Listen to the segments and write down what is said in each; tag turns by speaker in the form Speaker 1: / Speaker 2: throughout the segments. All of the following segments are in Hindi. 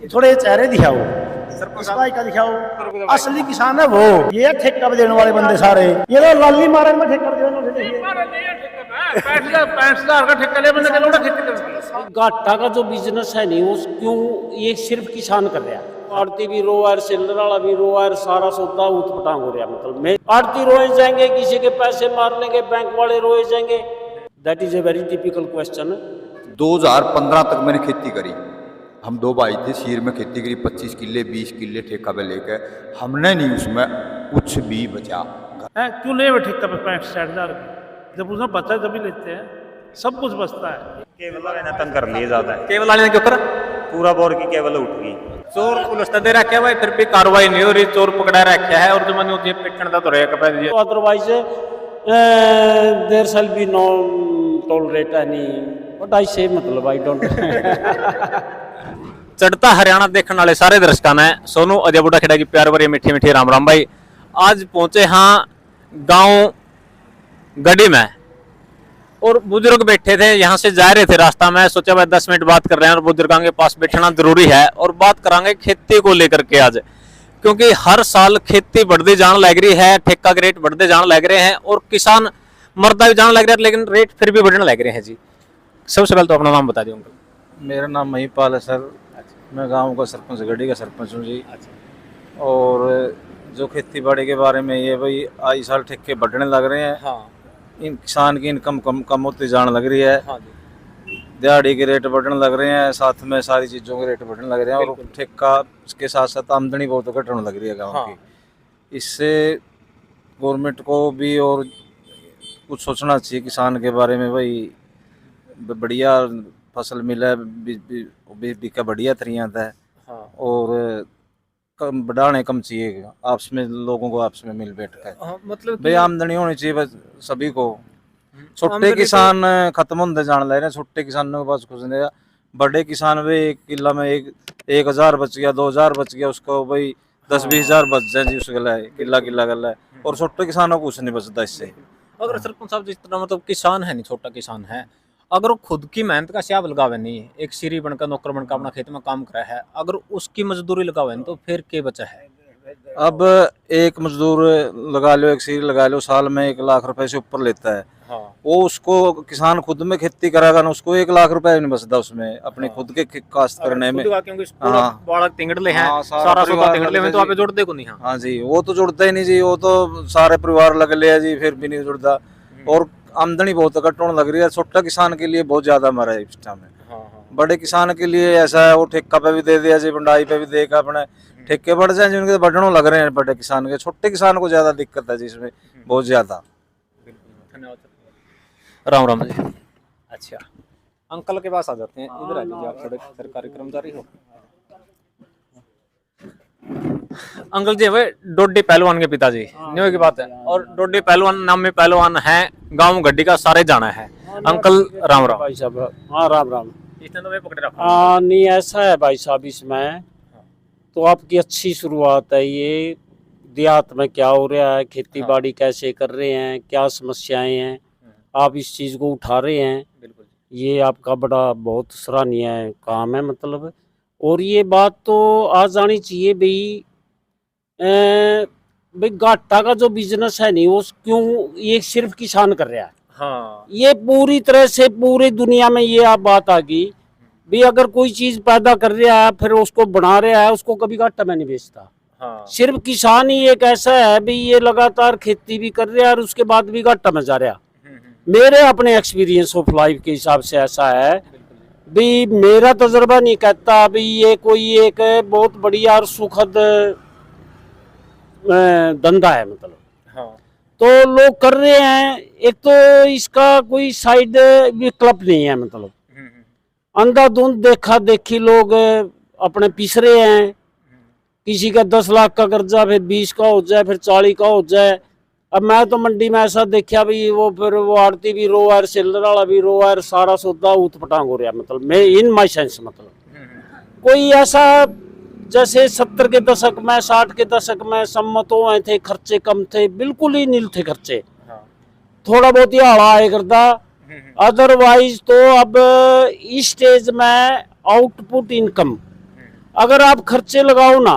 Speaker 1: थोड़े चेहरे दिखाओ, इस भाई का दिखाओ, असली किसान है वो। ये ठेका पे देने वाले बंदे सारे, ये तो लाली मारे में ठेका देने।
Speaker 2: 65,000 का ठेका ले बंदा चलो खेती कर।
Speaker 3: घाटा का जो बिजनेस है नहीं वो क्यों ये सिर्फ किसान कर रहा है। आड़ती भी रो है, सिल्लर वाला भी रो है, सारा सौदा उठपटांग हो रहा है। मतलब मैं आड़ती रोए जाएंगे, किसी के पैसे मार लेंगे, बैंक वाले रोए जाएंगे। That is a very typical question.
Speaker 4: 2015 तक मैंने खेती करी। हम दो भाई थे, शीर में खेती करी, 25 किले 20 किले ठेका पे लेके। हमने नहीं उसमें कुछ भी बचा।
Speaker 2: क्यों ले ठेका पे 65,000 जब उसमें बचा जब ही लेते हैं, सब कुछ बचता है।
Speaker 5: केवल वाले ने तंग कर लिए ज्यादा है।
Speaker 6: केवल वाले ने क्यों करा?
Speaker 5: पूरा बोर की केवल उठ गई।
Speaker 6: चोर पुलिस दे रखा है भाई, फिर भी कार्रवाई नहीं हो रही। चोर पकड़ा रखा है और जो मैंने होती है पिटन का तो रहेगा।
Speaker 3: Otherwise there shall be no tolerate any what I say, मतलब आई डोंट।
Speaker 6: चढ़ता हरियाणा देखने वाले सारे दर्शकों ने सोनू अजय बुढ़ा खेड़ा की प्यार भरी मीठी मीठी राम राम भाई। आज पहुंचे हाँ गांव गढ़ी में और बुजुर्ग बैठे थे, यहाँ से जा रहे थे रास्ता में। सोचा भाई 10 मिनट बात कर रहे हैं और बुजुर्गों के पास बैठना जरूरी है और बात करांगे खेती को लेकर के आज, क्योंकि हर साल खेती बढ़ती जान लग रही है, ठेका के रेट बढ़ते जान लग रहे हैं और किसान मरदा भी जान लग रहा है, लेकिन रेट फिर भी बढ़ने लग रहे हैं जी। सबसे पहले तो अपना नाम बता दियो अंकल।
Speaker 7: मेरा नाम महिपाल है सर। मैं गांव का सरपंच, गढ़ी का सरपंच हूँ जी। और जो खेती बाड़ी के बारे में ये भाई आई साल ठेके बढ़ने लग रहे हैं।
Speaker 6: हाँ।
Speaker 7: इन किसान की इनकम कम होती जान लग रही है।
Speaker 6: हाँ
Speaker 7: दिहाड़ी के रेट बढ़ने लग रहे हैं, साथ में सारी चीज़ों के रेट बढ़ने लग रहे हैं और ठेका के साथ साथ आमदनी बहुत घटने लग रही है गाँव की। इससे गवर्नमेंट को भी और कुछ सोचना चाहिए किसान के बारे में। भाई बढ़िया फसल मिले, बिका बढ़िया तरिया है और कम बढ़ाने कम चाहिए आपस में, लोगों को आपस में मिल बैठ कर।
Speaker 6: मतलब
Speaker 7: भाई आमदनी होनी चाहिए बस सभी को। छोटे किसान खत्म होते जान लग रहे हैं, छोटे किसानों के पास कुछ नहीं है। बड़े किसान भी एक किला में 1,000 बच गया, 2,000 बच गया, उसको भाई 10-20 हजार बच जाए जी उसके लिए किला गला है। और छोटे किसानों को कुछ नहीं बचता इससे।
Speaker 6: अगर सरपंच साहब जिस तरह मतलब किसान है नहीं, छोटा किसान है, अगर वो खुद की मेहनत का स्याब लगावे नहीं, एक सीरी बनकर नौकर बनकर अपना खेत में काम करा है, अगर उसकी मजदूरी लगावे नहीं तो फिर क्या बचा है?
Speaker 7: अब एक मजदूर लगा लो, एक सीरी लगा लो, साल में 1 लाख रुपए से ऊपर लेता है।
Speaker 6: हाँ।
Speaker 7: वो उसको किसान खुद में खेती करेगा ना, उसको 1 लाख रुपए नहीं बचता उसमें अपने खुद के काश्त करने में।
Speaker 6: क्योंकि बड़ा तिंगड़ले हैं, सारा सोता तिंगड़ले में तो आप जोड़ते को नहीं।
Speaker 7: हाँ जी, वो तो जुड़ता ही नहीं जी, वो तो सारे परिवार लग लिया जी, फिर भी नहीं जुड़ता। और आमदनी बहुत घट होने लग रही है। छोटा किसान के लिए बहुत ज्यादा मरा है इस टाइम में। बड़े किसान के लिए ऐसा है, वो ठेका पे भी दे दिया जी, भंडाई पे भी देगा, अपने ठेके बढ़ जाए जिनके बढ़ने लग रहे हैं बड़े किसान के। छोटे किसान को ज्यादा दिक्कत है जी इसमें, बहुत ज्यादा।
Speaker 6: राम राम जी। अच्छा अंकल के पास आ जाते हैं, इधर आ जाइए, आप थोड़े सरकारी कर्मचारी हो। अंकल जी वे डोडी पहलवान के पिताजी न्यू की बात है, और डोडी पहलवान नाम में पहलवान है, गांव गड्डी का सारे जाना है। अंकल राम राम
Speaker 3: भाई साहब। हाँ राम राम।
Speaker 6: इसने तो वे पकड़े रखा।
Speaker 3: नहीं ऐसा है भाई साहब, इसमें तो आपकी अच्छी शुरुआत है। ये देहात में क्या हो रहा है, खेती बाड़ी कैसे कर रहे हैं, क्या समस्याएं हैं, आप इस चीज़ को उठा रहे हैं।
Speaker 6: बिल्कुल।
Speaker 3: ये आपका बड़ा बहुत सराहनीय काम है मतलब। और ये बात तो आ जानी चाहिए भाई, भाई घाटा का जो बिजनेस है नहीं वो क्यों ये सिर्फ किसान कर रहा है।
Speaker 6: हाँ।
Speaker 3: ये पूरी तरह से पूरी दुनिया में ये आप बात आ गई भी, अगर कोई चीज पैदा कर रहा है फिर उसको बना रहा है, उसको कभी घाटा में नहीं बेचता।
Speaker 6: हाँ।
Speaker 3: सिर्फ किसान ही एक ऐसा है भी ये लगातार खेती भी कर रहा है और उसके बाद भी घाटा में जा रहा। मेरे अपने एक्सपीरियंस ऑफ लाइफ के हिसाब से ऐसा है भी, मेरा तजुर्बा नहीं कहता भी ये कोई एक बहुत बढ़िया और सुखद धंधा है मतलब।
Speaker 6: हाँ।
Speaker 3: तो लोग कर रहे हैं, एक तो इसका कोई साइड विकल्प नहीं है मतलब। अंधाधुंध देखा देखी लोग अपने पिस रहे हैं। किसी का 10 लाख का कर्जा फिर 20 का हो जाए, फिर 40 का हो जाए। अब मैं तो मंडी में ऐसा देखा भी, वो फिर वो आड़ती भी रो है, सिल्लर वाला भी रो है, सारा सौदा उठपटांग हो रहा मतलब। मैं इन माई सेंस मतलब कोई ऐसा जैसे 70 के दशक में 60 के दशक में सम्मत हुए थे, खर्चे कम थे, बिल्कुल ही नील थे खर्चे। थोड़ा बहुत ही आड़ा आया करता, अदरवाइज तो अब इस स्टेज में आउटपुट इनकम अगर आप खर्चे लगाओ ना,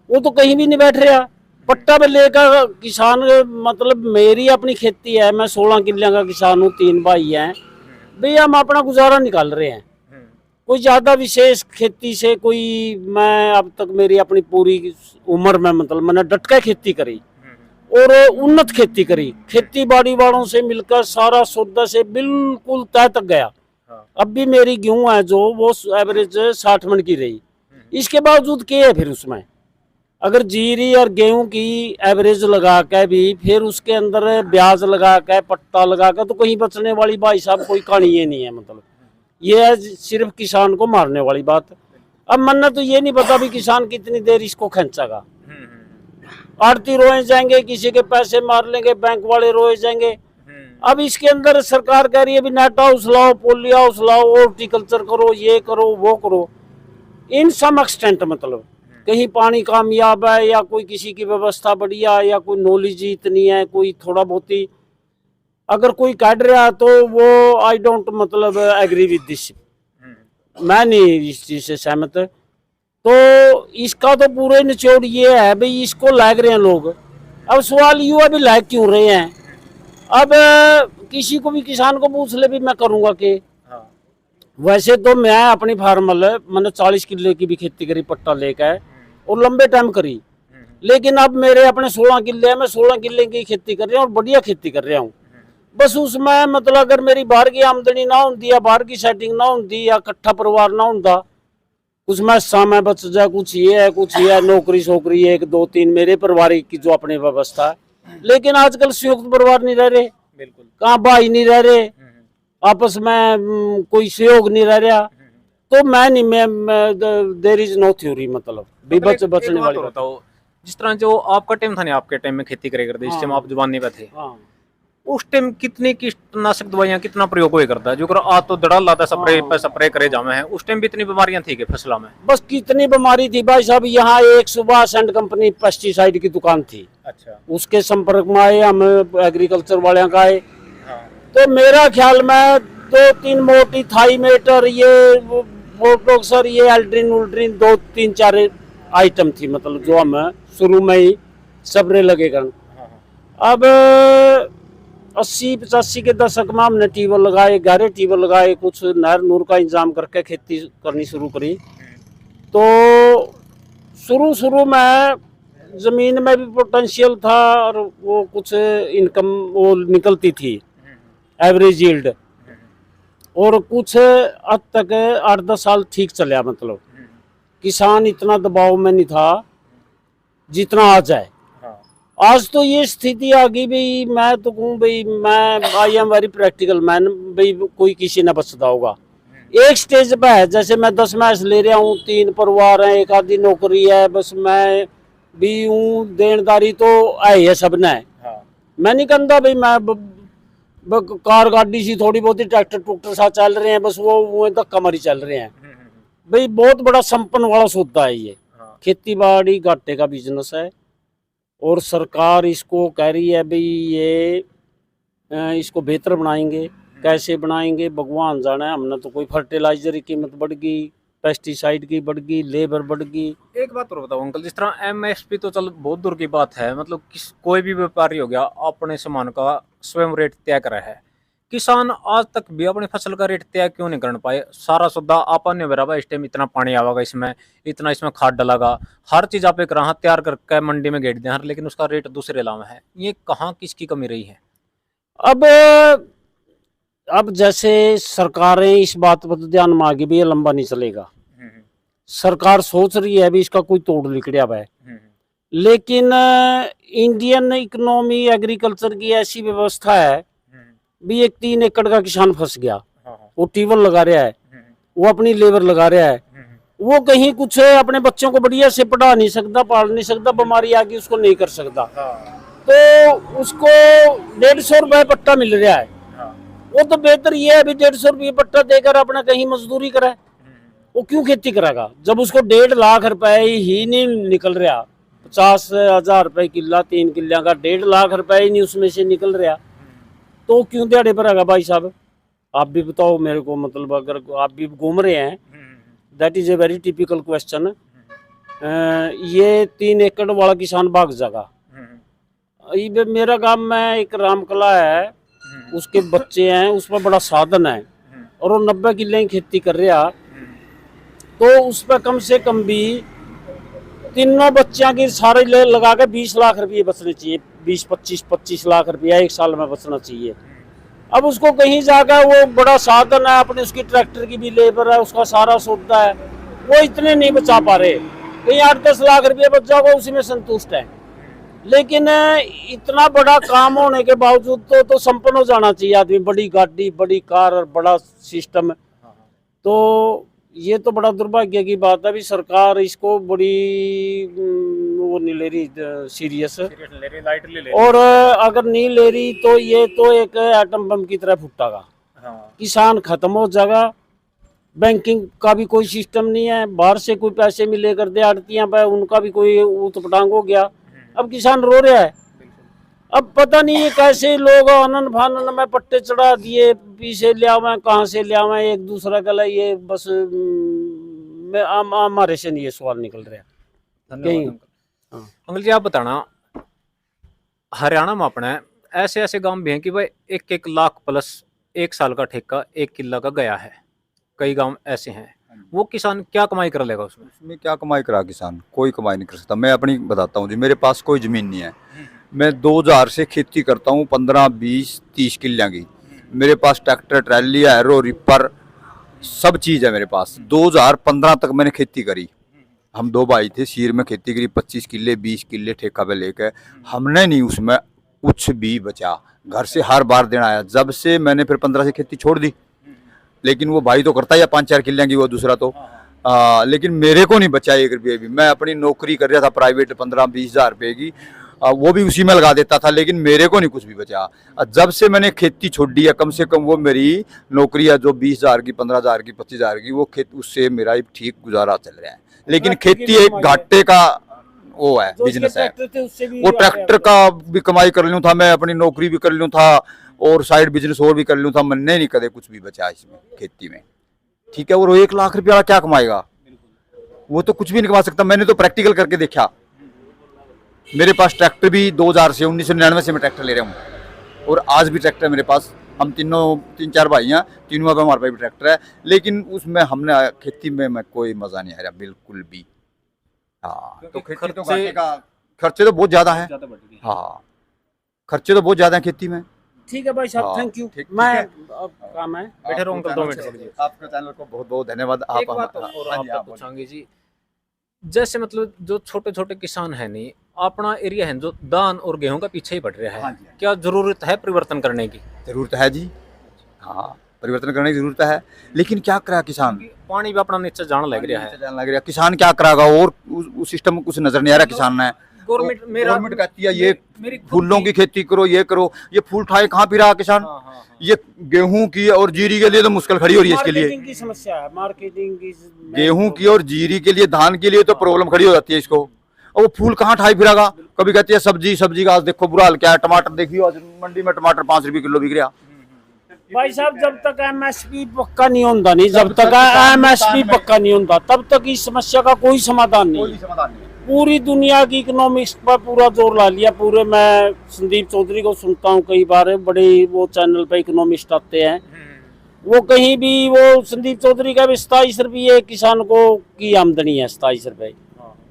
Speaker 3: वो तो कहीं भी नहीं बैठ रहा। पट्टा पे लेकर किसान, मतलब मेरी अपनी खेती है, मैं 16 किले का किसान हूँ, 3 भाई हैं भैया, हम अपना गुजारा निकाल रहे हैं। कोई ज्यादा विशेष खेती से कोई, मैं अब तक मेरी अपनी पूरी उम्र में मतलब मैंने डट के खेती करी और उन्नत खेती करी, खेती बाड़ी वालों से मिलकर सारा सौदा से बिल्कुल तय तक गया। अब भी मेरी गेहूं है जो वो एवरेज 60 मन की रही, इसके बावजूद क्या है फिर उसमें, अगर जीरी और गेहूं की एवरेज लगा के भी फिर उसके अंदर ब्याज लगा के पट्टा लगा के तो कहीं बचने वाली भाई साहब कोई कहानी ये नहीं है। मतलब ये है सिर्फ किसान को मारने वाली बात। अब मन्ना तो ये नहीं पता भी किसान कितनी देर इसको खींचेगा। आड़ती रोए जाएंगे, किसी के पैसे मार लेंगे, बैंक वाले रोए जाएंगे। अब इसके अंदर सरकार कह रही है भी नेट हाउस लाओ, पोली हाउस लाओ, हॉर्टिकल्चर करो, ये करो वो करो। इन सम एक्सटेंट मतलब कहीं पानी कामयाब है या कोई किसी की व्यवस्था बढ़िया है या कोई नॉलेज इतनी है, कोई थोड़ा बहुत ही अगर कोई काट रहा तो वो आई डोंट मतलब एग्री विद दिस, मैं नहीं इस चीज से सहमत। तो इसका तो पूरे निचोड़ ये है भाई इसको लाग रहे हैं लोग। अब सवाल ये है भी लाग क्यों रहे हैं। अब किसी को भी किसान को पूछ ले भी मैं करूंगा कि वैसे तो मैं अपनी फार्मल मैंने 40 किले की भी खेती करी पट्टा लेकर और लंबे टाइम करी, लेकिन अब मेरे अपने 16 किले हैं, मैं 16 किले की खेती कर रहा हूँ और बढ़िया खेती कर रहा हूँ। बस उसमें मतलब अगर मेरी बाहर की आमदनी ना होती या बाहर की सेटिंग ना होती या इकट्ठा परिवार ना होता, उसमें समय बच जाए, कुछ ये है कुछ ये है, नौकरी शोकरी 1 2 3 मेरे परिवार की जो अपनी व्यवस्था है। लेकिन आजकल संयुक्त परिवार नहीं रह रहे, बिल्कुल कहाँ भाई नहीं रह रहे, आपस में कोई सहयोग नहीं रह रहा। तो मैं नहीं, मैं देयर इज नो थ्योरी मतलब भी बचने वाली
Speaker 6: होता हो। जिस तरह जो आपका टाइम था नहीं, आपके टाइम में खेती करे करते, इस टाइम आप जवानी पे थे, उस टाइम कितनी कीटनाशक दवाइयां कितना प्रयोग हुआ करता है, जो कर आज तो दड़ा लाता स्प्रे करे जामे हैं, उस टाइम भी इतनी बीमारियां थी कि फसलों में
Speaker 3: बस कितनी बीमारी थी भाई साहब। यहाँ एक सुभाष एंड कंपनी पेस्टिसाइड की दुकान थी, अच्छा उसके संपर्क में आए हम, एग्रीकल्चर वाले का आए। तो मेरा ख्याल में 2-3 मोटी थाईमेटर, ये बोटोक्सर, ये एल्ड्रिन उल्ड्रिन 2-3-4 आइटम थी मतलब जो हम शुरू में ही सबरे लगे कर। अब 80-85 के दशक में हमने ट्यूबवेल लगाए, गहरे ट्यूबवेल लगाए, कुछ नहर नूर का इंतजाम करके खेती करनी शुरू करी। तो शुरू में ज़मीन में भी पोटेंशियल था और वो कुछ इनकम वो निकलती थी एवरेज यील्ड, और कुछ हद तक 8-10 साल ठीक चला। मतलब किसान इतना दबाव में नहीं था जितना आज है। आज तो ये स्थिति आ गई भाई, मैं तो कहूँ भाई मैं I am very practical man, भाई कोई किसी न बचता होगा। एक स्टेज पे है, जैसे मैं 10 मैच ले रहा हूँ, 3 परिवार हैं, एक आधी नौकरी है, बस मैं भी हूँ, देनदारी तो है सब ने। मैं नहीं कहता भाई मैं कार गाड़ी सी थोड़ी बहुत ही ट्रैक्टर टूक्टर सा चल रहे हैं, बस वो धक्का मारी चल रहे हैं भाई। बहुत बड़ा संपन्न वाला सौदा है ये, खेती बाड़ी घाटे का बिजनेस है और सरकार इसको कह रही है भाई ये इसको बेहतर बनाएंगे। कैसे बनाएंगे भगवान जाने। हमने तो कोई फर्टिलाइजर की कीमत बढ़ गई, पेस्टिसाइड की बढ़ गई, लेबर बढ़ गई।
Speaker 6: एक बात और बताओ अंकल, जिस तरह एमएसपी तो चल बहुत दूर की बात है, मतलब कोई भी व्यापारी हो गया अपने सामान का स्वयं रेट तय करा है, किसान आज तक भी अपनी फसल का रेट तय क्यों नहीं कर पाए। सारा सौदा आपा ने बराबर, इस टाइम इतना पानी आवेगा, इसमें इतना इसमें खाद डलागा, हर चीज आप एक राह तैयार करके मंडी में गेट दें, लेकिन उसका रेट दूसरे अलावा है। ये कहाँ किसकी कमी रही है।
Speaker 3: अब जैसे सरकारें इस बात पर ध्यान में आ गई भी ये लंबा नहीं चलेगा, सरकार सोच रही है भी इसका कोई तोड़ निकलिया हुआ है, लेकिन इंडियन इकोनॉमी एग्रीकल्चर की ऐसी व्यवस्था है भी एक 3 एकड़ का किसान फंस गया, वो ट्यूबवेल लगा रहा है, वो अपनी लेबर लगा रहा है, वो कहीं कुछ अपने बच्चों को बढ़िया से पढ़ा नहीं सकता, पाल नहीं सकता, बीमारी आ गई उसको नहीं कर सकता, तो उसको 150 रुपए पट्टा मिल रहा है। वो तो बेहतर ये है अभी 150 रुपये पट्टा देकर अपना कहीं मजदूरी करे। वो क्यों खेती करेगा जब उसको 1.5 लाख रुपए ही नहीं निकल रहा। 50,000 रुपए किला, 3 किलिया का 1.5 लाख रुपए ही नहीं उसमें से निकल रहा, तो क्यों दिहाड़े पर आएगा भाई साहब। आप भी बताओ मेरे को, मतलब अगर आप भी घूम रहे हैं, that is a very typical question. ये 3 एकड़ वाला किसान भाग जाएगा। ये मेरा गांव में एक रामकला है, उसके बच्चे हैं, उसमें बड़ा साधन है और वो 90 किले की खेती कर रहा, तो उस पर कम से कम भी तीनों बच्चों की सारे लगा के 20 लाख रुपये बचने चाहिए। 20-25 लाख रुपया एक साल में बचना चाहिए। अब उसको कहीं जाकर वो बड़ा साधन है, अपने उसकी ट्रैक्टर की भी लेबर है, उसका सारा सौदा है, वो इतने नहीं बचा पा रहे। कहीं 8-10 लाख रुपये बच जाएगा, उसी में संतुष्ट है। लेकिन इतना बड़ा काम होने के बावजूद तो संपन्न हो जाना चाहिए आदमी, बड़ी गाड़ी, बड़ी कार और बड़ा सिस्टम। तो ये तो बड़ा दुर्भाग्य की बात है। अभी सरकार इसको बड़ी वो नहीं ले रही सीरियस, और अगर नहीं ले रही तो ये तो एक एटम बम की तरह फूटेगा। किसान खत्म हो जाएगा, बैंकिंग का भी कोई सिस्टम नहीं है, बाहर से कोई पैसे मिले कर दे आड़तियां पे, उनका भी कोई ऊट-पटांग हो गया। अब किसान रो रहा है। अब पता नहीं है कैसे लोग आनंद फानन में पट्टे चढ़ा दिए, पीछे ले आवे, कहाँ से ले आवे, एक दूसरा का ये बस हमारे से नहीं ये सवाल निकल रहा कहीं।
Speaker 6: अंकल जी, आप बताना, हरियाणा में अपने ऐसे ऐसे गांव भी हैं कि भाई 1-1 लाख प्लस 1 साल का ठेका 1 किला का गया है। कई गांव ऐसे हैं, वो किसान क्या कमाई कर लेगा उसमें?
Speaker 4: उसमें क्या कमाई करा किसान? कोई कमाई नहीं कर सकता। मैं अपनी बताता हूँ जी, मेरे पास कोई ज़मीन नहीं है। मैं 2000 से खेती करता हूँ, 15, 20, 30 किले की। मेरे पास ट्रैक्टर, ट्रैली, एरो, रिपर, सब चीज़ है मेरे पास। 2015 तक मैंने खेती करी। हम 2 भाई थे, सीर में खेती करी, 25 किले 20 किले ठेका पे लेकर। हमने नहीं उसमें कुछ भी बचा, घर से हर बार देना आया। जब से मैंने फिर 15 से खेती छोड़ दी, लेकिन वो भाई तो करता है 5-4 किले की, वो दूसरा तो लेकिन मेरे को नहीं बचा 1 रुपये भी। मैं अपनी नौकरी कर रहा था प्राइवेट 15-20 हज़ार रुपये की, वो भी उसी में लगा देता था, लेकिन मेरे को नहीं कुछ भी बचा। जब से मैंने खेती छोड़ दी है, कम से कम वो मेरी नौकरी है जो 20,000 की, 15,000 की, 25,000 की, वो उससे मेरा ठीक गुजारा चल रहा है। लेकिन खेती एक घाटे का वो है, बिजनेस है। वो ट्रैक्टर का भी कमाई कर लूँ था, मैं अपनी नौकरी भी कर लूँ था और साइड बिजनेस और भी कर लूँ था। मैंने नहीं कदे कुछ भी बचा इसमें खेती में, ठीक है। और 1 लाख रुपया क्या कमाएगा? वो तो कुछ भी नहीं कमा सकता। मैंने तो प्रैक्टिकल करके देखा। मेरे पास ट्रैक्टर भी 2000 से 1999 से मैं ट्रैक्टर ले रहा हूँ, और आज भी ट्रैक्टर मेरे पास। हम 3-4 भाई हैं, तीनों पे हमारे पास भी ट्रैक्टर है, लेकिन उसमें हमने खेती में मैं कोई मजा नहीं आ रहा बिल्कुल भी। हाँ, तो खेती तो घाटे का, खर्चे तो बहुत ज्यादा है। हाँ, खर्चे तो बहुत ज्यादा है खेती में।
Speaker 3: ठीक है भाई साहब,
Speaker 4: हाँ,
Speaker 3: थैंक यू।
Speaker 4: ठीक
Speaker 3: मैं
Speaker 4: है।
Speaker 3: अब काम है,
Speaker 6: बैठे रहो अंकल, 2 मिनट।
Speaker 4: आपके चैनल को बहुत बहुत धन्यवाद।
Speaker 6: एक बात और आपको पूछांगे जी, जैसे मतलब जो छोटे छोटे किसान है नहीं, अपना एरिया है जो धान और गेहूं का पीछे ही बढ़ रहा है,
Speaker 4: हाँ जी।
Speaker 6: क्या जरूरत है परिवर्तन करने की?
Speaker 4: जरूरत है जी, हाँ, परिवर्तन करने की जरूरत है। लेकिन क्या करा किसान?
Speaker 6: पानी भी अपना नीचे जान लग रहा है।
Speaker 4: लग रहा, किसान क्या करागा? और उस सिस्टम में कुछ नजर नहीं आ रहा किसान ने। गवर्नमेंट कहती है ये फूलों की खेती करो, ये करो, ये फूल ठाए कहाँ पी रहा किसान? ये गेहूं की और जीरी के लिए तो मुश्किल खड़ी हो रही है। इसके लिए
Speaker 3: मार्केटिंग की समस्या है, मार्केटिंग की।
Speaker 4: गेहूं की और जीरी के लिए, धान के लिए तो प्रॉब्लम खड़ी हो जाती है इसको। और वो फूल कहाँ ठाई फिरेगा? कभी कहती है सब्जी का आज देखो बुरा हाल क्या है। टमाटर देखिए, आज मंडी में टमाटर 5 रुपये किलो बिक रहा।
Speaker 3: भाई साहब, जब तक एमएसपी पक्का नहीं होता, नहीं, जब तक एमएसपी पक्का नहीं होता, तब तक इस समस्या का कोई समाधान नहीं है। पूरी दुनिया की इकोनॉमिक्स पर पूरा जोर ला लिया पूरे। मैं संदीप चौधरी को सुनता हूँ कई बार, बड़े वो चैनल पे इकोनॉमिस्ट आते हैं, वो कहीं भी वो संदीप चौधरी का भी 27 रुपये किसान को की आमदनी है। 27 रुपये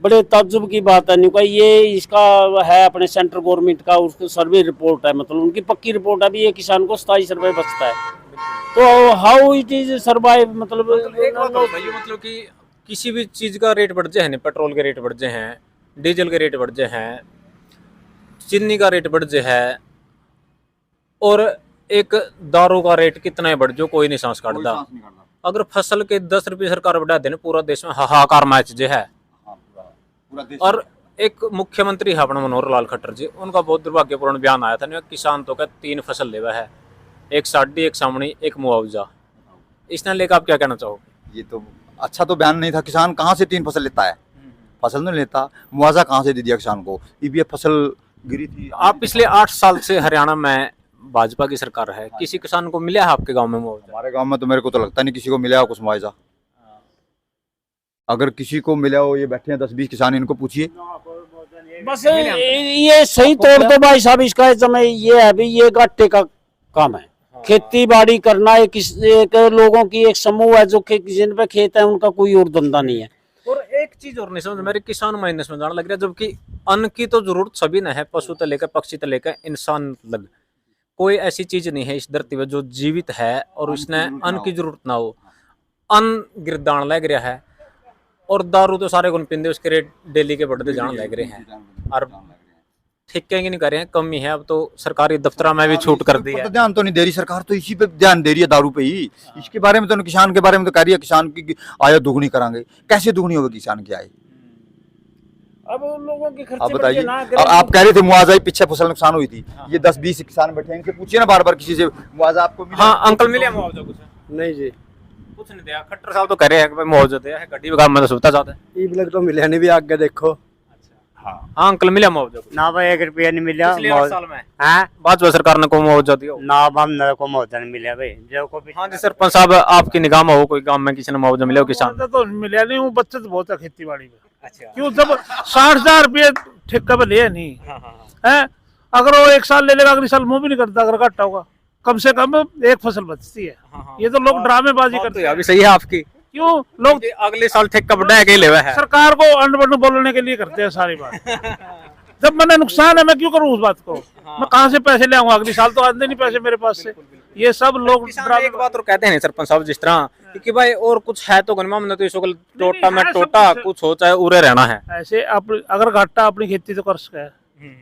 Speaker 3: बड़े ताज्जुब की बात है। नहीं, ये इसका है अपने सेंट्रल गवर्नमेंट का, उसको सर्वे रिपोर्ट है, मतलब उनकी पक्की रिपोर्ट है भी ये किसान को 27 रुपये बचता है। तो हाउ इट इज सर्वाइव? मतलब
Speaker 6: एक बात और भाई, मतलब कि किसी भी चीज का रेट बढ़ जाए, पेट्रोल के रेट बढ़ जाए हैं, डीजल के रेट बढ़ जाए हैं, चीनी का रेट बढ़ जाए है, और एक दारू का रेट कितना ही बढ़ जो कोई नहीं सांस काटता। अगर फसल के 10 रुपये सरकार बढ़ा देने, पूरा देश में हाहाकार मैच जो है। और एक मुख्यमंत्री है अपना मनोहर लाल खट्टर जी, उनका बहुत दुर्भाग्यपूर्ण बयान आया था, किसान तो क्या 3 फसल लेवा है, एक साड़ी, एक सामनी, एक मुआवजा। इसने लेकर आप क्या कहना चाहोगे?
Speaker 4: ये तो अच्छा तो बयान नहीं था। किसान कहाँ से 3 फसल लेता है? फसल नहीं लेता। मुआवजा कहाँ से दे दिया किसान को? ये फसल गिरी थी।
Speaker 6: आप पिछले 8 साल से हरियाणा में भाजपा की सरकार है, किसी किसान को मिला है आपके गांव में मुआवजा?
Speaker 4: हमारे गांव में तो मेरे को तो लगता नहीं किसी को मिला कुछ मुआवजा। अगर किसी को मिला हो, ये बैठे हैं 10-20 किसान, इनको पूछिए।
Speaker 3: बस ये सही तौर तो भाई साहब इसका समय ये है भी ये घाटे का काम है। खेती बाड़ी करना एक लोगों की एक समूह है जो जिन पे खेत है उनका कोई और धंधा नहीं है।
Speaker 6: और एक चीज और नहीं समझ मेरे किसान माइनस में जाने लग रहा है, जबकि अन्न की तो जरूरत सभी ने है, पशु से लेकर पक्षी से लेकर इंसान लग। कोई ऐसी चीज नहीं है इस धरती पे जो जीवित है और उसने अन्न की जरूरत ना हो। अन्न गिरदान लग रहा है और दारू तो सारे गुण पींदे, उसके रेट डेली के बढ़ते जान लग रहे हैं और ठेके नहीं कर रहे हैं, कमी है। अब तो सरकारी दफ्तर में भी छूट कर दी है।
Speaker 4: ध्यान तो नहीं दे रही सरकार, तो इसी पे ध्यान दे रही है, दारू पे ही। इसके बारे में तो किसान के बारे में तो कह रही है किसान की आय दुगनी करांगे। कैसे दुगनी होगी किसान की आय?
Speaker 3: अब लोगों की
Speaker 4: आप बताइए। अब आप कह रहे थे मुआवजा ही, पीछे फसल नुकसान हुई थी, ये 10-20 किसान बैठे हैं, इनसे पूछिए ना बार बार किसी से मुआवजा आपको मिला?
Speaker 6: हाँ अंकल मिले मुआवजा कुछ?
Speaker 1: नहीं जी,
Speaker 6: कुछ नहीं दिया। खट्टर साहब तो कह रहे हैं कि भाई मुआवजा दिया है, गड्डी काम में तो सुविधा ज्यादा है।
Speaker 1: ई ब्लॉक तो मिले नहीं भी, आगे देखो।
Speaker 6: हाँ अंकल मिला मुआवजा कुछ?
Speaker 8: ना भाई 1 रुपया नहीं मिला।
Speaker 6: पिछले 8 साल में
Speaker 8: हाँ
Speaker 6: भाजपा सरकार ने को मुआवजा दिया?
Speaker 8: ना हम न को मुआवजा नहीं मिला भाई जो को भी।
Speaker 6: हाँ जी सरपंच साहब, आपकी निगाह में हो कोई गांव में किसी ने मुआवजा मिला हो किसान?
Speaker 2: तो मिला नहीं हूँ, बचत बहुत है खेती बाड़ी में।
Speaker 6: अच्छा।
Speaker 2: क्यों, जब 60,000 रुपये ठेका पे लिया नहीं है, अगर वो 1 साल ले लेगा अगले साल मुंह भी नहीं करता अगर घाटा होगा, कम से कम एक फसल बचती है। ये तो लोग ड्रामेबाजी करते हैं।
Speaker 6: अभी सही है आपकी।
Speaker 2: क्यों लोग
Speaker 6: अगले साल ठेका बढ़ा के ले है
Speaker 2: सरकार को अंड बोलने के लिए करते हैं सारी बात। जब मैंने नुकसान है मैं क्यों करूं उस बात को? मैं कहां से पैसे ले आऊंगा? अगले साल तो आते नहीं पैसे मेरे पास से। ये सब लोग
Speaker 6: एक बात और कहते हैं सरपंच साहब, जिस तरह कि भाई और कुछ है तो गनमा हमने तो इस वक्त टोटा में टोटा कुछ हो चाहे उरे रहना है।
Speaker 2: ऐसे अगर घाटा अपनी खेती तो कर सका है,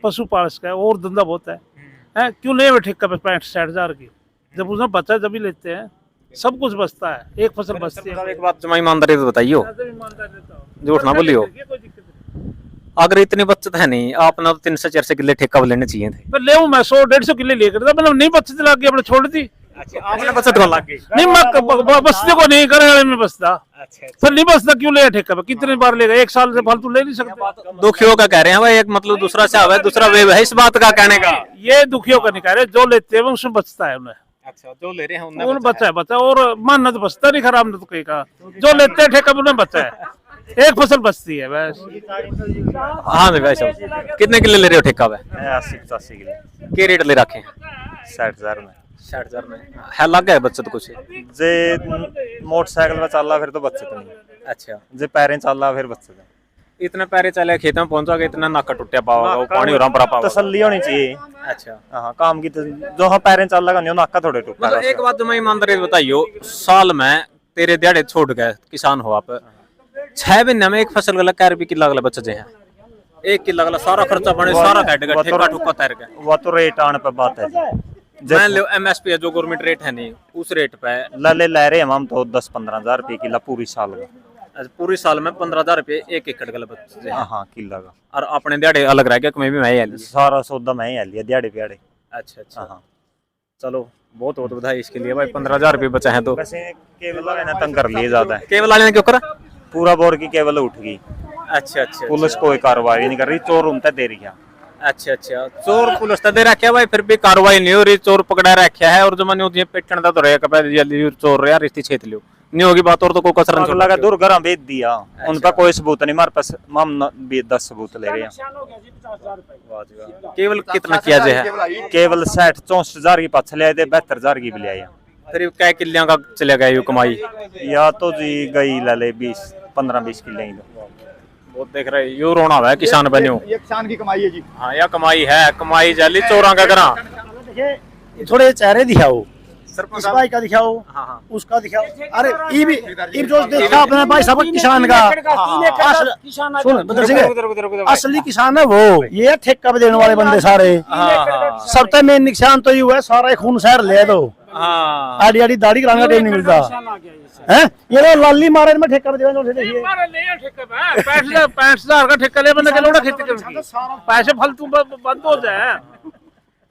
Speaker 2: पशु पाल सका है, और धंधा बहुत है, क्यों ले ठेका पे 65-60 हजार की? जब उसमें बचा जब ही लेते हैं, सब कुछ बचता है, एक फसल बचती है।
Speaker 6: एक बात जमा ईमानदारी तो बताइयो, झूठ ना बोलियो। अगर इतनी बचत है नहीं, आपने तो 300 400 किले ठेका लेने चाहिए थे।
Speaker 2: तो ले मैं 100-150 किले लेकर था, मतलब नहीं बचत लग गई, अपने छोड़ दी।
Speaker 6: आपने बचत को लग गई?
Speaker 2: नहीं मैं बचते को नहीं करे में बचता। फिर नहीं बचता क्यों ले ठेका पे? कितनी बार लेगा? 1 साल से फालतू ले नहीं सकते।
Speaker 6: दुखियों का कह रहे हैं भाई, एक मतलब दूसरा से है, दूसरा वे है, इस बात का कहने का।
Speaker 2: ये दुखियों का नहीं कह रहे, जो लेते हैं उसमें बचता है उन्हें।
Speaker 6: अच्छा, जो ले रहे हैं
Speaker 2: उन्हें बचा है, बचा। और मानना तो बचता नहीं, खराब ना तो कहीं का। जो लेते हैं ठेका उन्हें बचा है, एक फसल बचती है बस।
Speaker 6: हाँ भाई साहब, कितने किले ले रहे हो ठेका पे?
Speaker 5: 80-85 किलो।
Speaker 6: क्या रेट ले रखे हैं?
Speaker 5: 60,000 में।
Speaker 6: 60,000 में है लग गया बचत कुछ?
Speaker 5: जे मोटरसाइकिल पे चल रहा फिर तो बचत नहीं।
Speaker 6: अच्छा,
Speaker 5: जे पैरें चल रहा फिर बचत है।
Speaker 6: इतने पैरे चले खेत में पहुंचा के इतना नाका टूटिया पावा, वो पानी और पड़ा पावा।
Speaker 5: तसल्ली होनी चाहिए।
Speaker 6: अच्छा
Speaker 5: हाँ काम की जो हाँ पैरें चल रहा नहीं नाका थोड़े टूटा।
Speaker 6: मतलब एक बात मैं ईमानदारी बताइयो, साल में तेरे दिहाड़े छोड़ गए किसान हो आप, 6 महीने में एक फसल गला क्या रुपये किला गला बच्चे हैं? 1 किला गला सारा खर्चा पानी सारा काट गया, ठेका ठुका तैर गया।
Speaker 5: वो तो रेट आने पे बात है।
Speaker 6: मान लो MSP है जो गवर्नमेंट रेट है नहीं, उस रेट पे
Speaker 5: ले रहे हम तो 10-15 हजार रुपये किला पूरी साल का।
Speaker 6: पूरी साल में 15,000 रुपये 1 एकड़ गला बच्चे।
Speaker 5: हाँ किला का।
Speaker 6: और अपने दिहाड़े अलग रह गया, कमी भी मैं ही
Speaker 5: सारा सौदा मैं ही लिया दिहाड़े प्याड़े।
Speaker 6: अच्छा अच्छा, हाँ चलो बहुत बहुत बधाई इसके लिए भाई, 15,000 रुपये बचा है तो।
Speaker 5: वैसे केवल वाले ने तंग कर लिए ज्यादा है।
Speaker 6: केवल वाले ने क्यों करा?
Speaker 5: पूरा बोर की केवल उठ गई।
Speaker 6: अच्छा अच्छा,
Speaker 5: पुलिस कोई कार्रवाई नहीं कर रही, चोर उनता दे रही है।
Speaker 6: अच्छा अच्छा, चोर पुलिस तो दे रखा भाई, फिर भी कार्रवाई नहीं हो रही, चोर पकड़ा रखा है। और जो मैंने होती है पेटन दा तो रहेगा जल्दी चोर यार रिश्ती छेत लियो नहीं होगी बात, और तो कोई कसर नहीं
Speaker 5: लगा दूर घर भेज दिया। उन पर कोई सबूत नहीं, हमारे पास हम 10 सबूत ले रहे हैं।
Speaker 6: केवल कितना किया जाए है?
Speaker 5: केवल 60-64 हजार की पाछ ले आए थे, 72 हजार की भी ले आए।
Speaker 6: फिर क्या किलियां का चले गए कमाई?
Speaker 5: या तो जी गई ले 15-20 किले ही।
Speaker 6: बहुत देख रहे यू रोना है किसान बनो,
Speaker 4: ये किसान की कमाई है जी।
Speaker 6: हाँ या कमाई है, कमाई जाली चोरा का करा।
Speaker 1: थोड़े चेहरे दिखाओ, इस भाई का दिखाओ,
Speaker 6: हाँ।
Speaker 1: उसका दिखाओ। अरे ये जो देखा अपने भाई सब किसान का सुन बदल सिंह, असली किसान है वो। ये ठेका पे देने वाले बंदे सारे, सबसे मेन नुकसान तो ये है सारा खून शहर ले दो। आड़ी आड़ी दाढ़ी कराने का टाइम नहीं मिलता है। ये तो लाली मारे में ठेका पे देने वाले देखिए,
Speaker 2: 65,000 का ठेका ले बंदे के लोड़ा खेती करने, पैसे फालतू बंद हो जाए।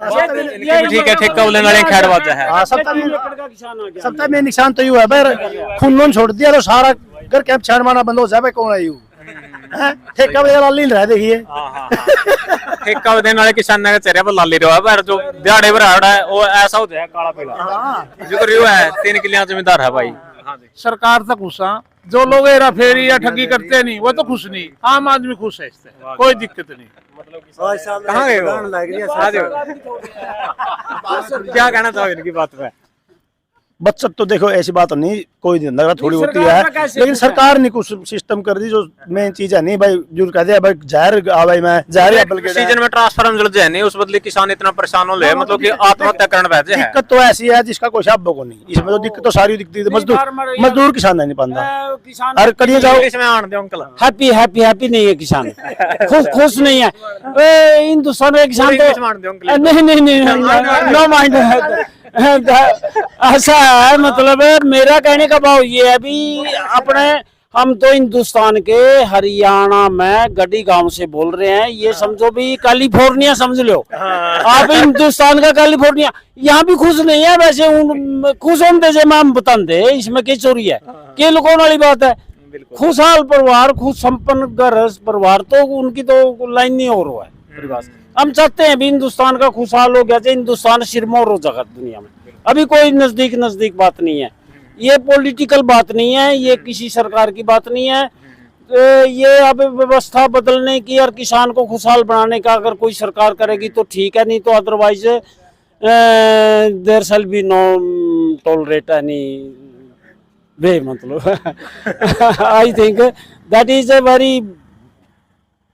Speaker 6: ठीक है, ठेका लेने वाले खैर बात है।
Speaker 1: हाँ, सबसे मेन नुकसान तो यू है भाई, खून छोड़ दिया तो सारा घर कैंप छानमाना बंद हो जाए। कौन है यू ठेका पे लाली रह देखिए।
Speaker 6: ठेका देने वाले किसान ने चेहरे पर लाली रहा है, पर जो दिहाड़े पर है वो ऐसा हो जाए काला पीला। जो रियो है 3 किलियां जमींदार है भाई।
Speaker 2: सरकार तक गुस्सा जो लोग हेरा फेरी या ठगी करते नहीं वो तो खुश नहीं, आम आदमी खुश है इससे, कोई दिक्कत नहीं।
Speaker 6: कहाँ गए वो? क्या कहना चाहोगे इनकी बात पे?
Speaker 1: बचत तो देखो ऐसी बात नहीं, कोई दिन लग रहा थोड़ी होती है, लेकिन सरकार ने कुछ सिस्टम कर दी जो मेन चीज है। नहीं भाई जो कहते हैं भाई जहर भाई मैं जहर एप्पल के
Speaker 6: सीजन में ट्रांसफार्मर जल जाए नहीं, उस बदले किसान इतना परेशान हो ले, मतलब कि आत्महत्या करने बैठे हैं।
Speaker 1: दिक्कत तो ऐसी है जिसका कोई शब्द को नहीं, इसमें तो दिक्कत तो सारी दिखती है। मजदूर किसान नहीं पाता, अरे करिए जाओ
Speaker 6: इसमें आन दो अंकल।
Speaker 3: हैप्पी नहीं है किसान, खुश नहीं है हिंदुस्तान का किसान तो नहीं नो माइंड। ऐसा है, मतलब मेरा कहने का भाव ये है भी अपने हम तो हिंदुस्तान के हरियाणा में गढ़ी गांव से बोल रहे हैं, ये समझो भी कैलिफोर्निया समझ लो आप, हिंदुस्तान का कैलिफोर्निया। यहाँ भी खुश नहीं है वैसे, खुश होते जे हम बताते इसमें क्या चोरी है, क्या लुकाने वाली बात है। खुशहाल परिवार, खुश संपन्न घर परिवार, तो उनकी तो लाइन नहीं हो रहा है परिवार। हम चाहते हैं भी हिंदुस्तान का खुशहाल हो गया, हिंदुस्तान सिरमौर हो जाएगा दुनिया में। अभी कोई नजदीक बात नहीं है, ये पॉलिटिकल बात नहीं है, ये किसी सरकार की बात नहीं है। ये अब व्यवस्था बदलने की और किसान को खुशहाल बनाने का अगर कोई सरकार करेगी तो ठीक है, नहीं तो otherwise there shall be no tolerate any way, मतलब I think that is a very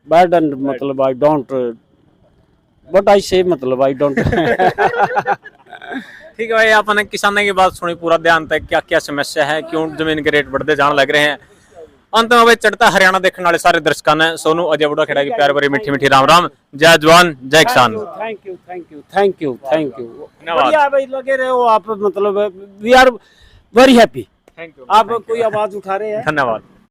Speaker 3: bad and मतलब I don't but I say मतलब आई डोंट।
Speaker 6: ठीक है भाई, आपने किसानों की बात सुनी पूरा ध्यान तक, क्या क्या समस्या है, क्यों जमीन के रेट बढ़ते जाने लग रहे हैं। अंत में भाई चढ़ता हरियाणा देखने वाले सारे दर्शकों ने सोनू अजय बुढ़ा खेड़ा की प्यार भरी मीठी मीठी राम राम, जय जवान जय किसान।
Speaker 3: थैंक यू
Speaker 6: धन्यवाद
Speaker 3: भाई, लगे रहे हो आप, मतलब we are very happy.
Speaker 6: Thank you,
Speaker 3: आप कोई आवाज उठा रहे हैं?
Speaker 6: धन्यवाद।